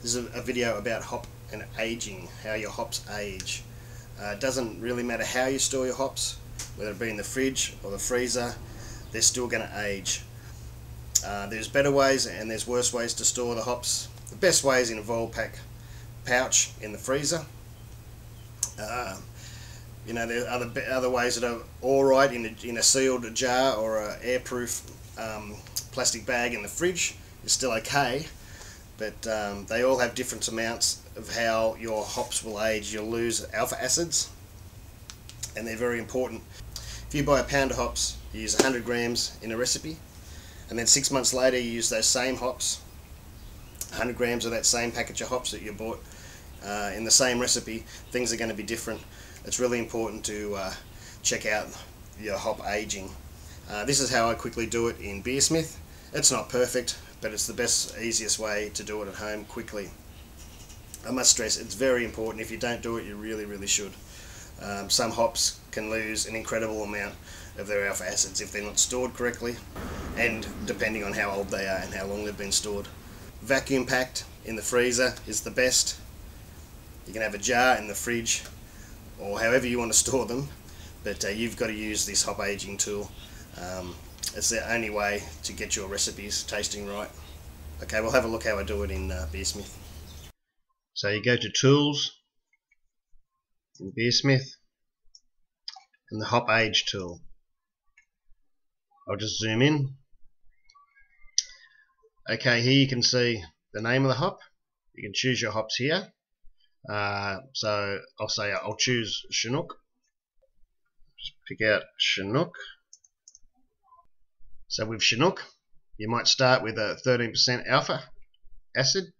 This is a video about hop and aging, how your hops age. It doesn't really matter how you store your hops, whether it be in the fridge or the freezer, they're still going to age. There's better ways and there's worse ways to store the hops. The best way is in a Volpack pouch in the freezer. You know, there are other ways that are alright in a sealed jar or an airproof plastic bag in the fridge. It's still okay, but they all have different amounts of how your hops will age. You'll lose alpha acids, and they're very important. If you buy a pound of hops, you use 100 grams in a recipe, and then 6 months later you use those same hops, 100 grams of that same package of hops that you bought in the same recipe, things are going to be different. It's really important to check out your hop aging. This is how I quickly do it in Beersmith. It's not perfect, but it's the best, easiest way to do it at home quickly. I must stress, it's very important. If you don't do it, you really should. Some hops can lose an incredible amount of their alpha acids if they're not stored correctly, and depending on how old they are and how long they've been stored. Vacuum packed in the freezer is the best. You can have a jar in the fridge or however you want to store them, but you've got to use this hop aging tool. It's the only way to get your recipes tasting right. Okay, we'll have a look how I do it in Beersmith. So you go to Tools in Beersmith and the Hop Age tool. I'll just zoom in. Okay, here you can see the name of the hop. You can choose your hops here. So I'll choose Chinook. Just pick out Chinook. So with Chinook, you might start with a 13% alpha acid.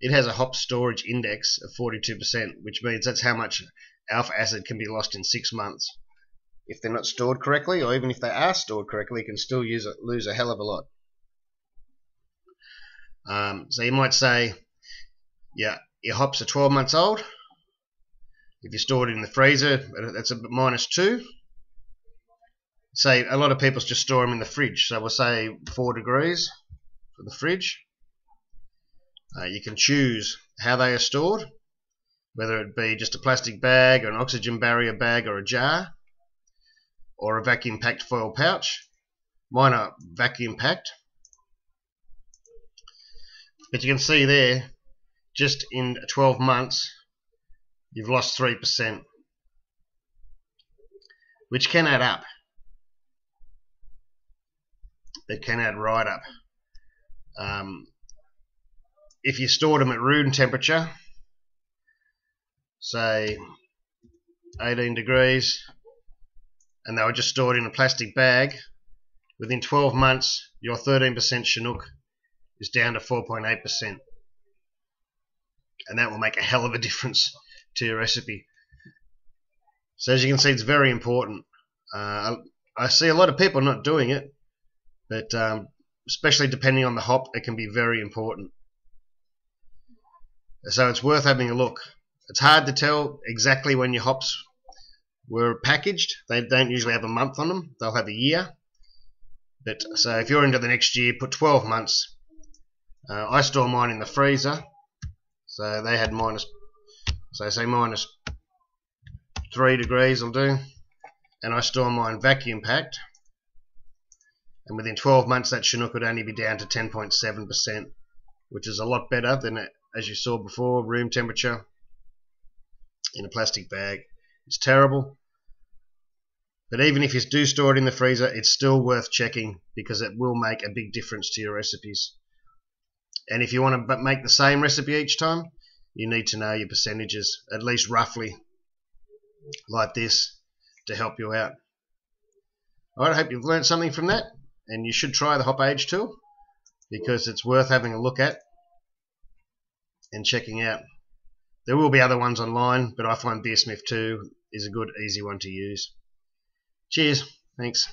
It has a hop storage index of 42%, which means that's how much alpha acid can be lost in 6 months. If they're not stored correctly, or even if they are stored correctly, you can still lose a hell of a lot. So you might say, yeah, your hops are 12 months old. If you store it in the freezer, that's a -2. Say a lot of people just store them in the fridge, so we'll say 4 degrees for the fridge. You can choose how they are stored, whether it be just a plastic bag or an oxygen barrier bag or a jar, or a vacuum packed foil pouch. Mine are vacuum packed, but you can see there, just in 12 months you've lost 3%, which can add up. It can add right up. If you stored them at room temperature, say 18 degrees, and they were just stored in a plastic bag, within 12 months your 13% Chinook is down to 4.8%, and that will make a hell of a difference to your recipe. So as you can see, it's very important. I see a lot of people not doing it, but especially depending on the hop, it can be very important. So it's worth having a look. It's hard to tell exactly when your hops were packaged. They don't usually have a month on them, they'll have a year. But so if you're into the next year, put 12 months. I store mine in the freezer, so they had say -3 degrees will do, and I store mine vacuum packed, and within 12 months that Chinook would only be down to 10.7%, which is a lot better than, as you saw before, room temperature in a plastic bag. It's terrible, but even if you do store it in the freezer, it's still worth checking, because it will make a big difference to your recipes. And if you want to make the same recipe each time, you need to know your percentages, at least roughly, like this, to help you out. Alright, I hope you've learned something from that, and you should try the Hop Age tool, because it's worth having a look at and checking out. There will be other ones online, but I find Beersmith 2 is a good, easy one to use. Cheers, thanks.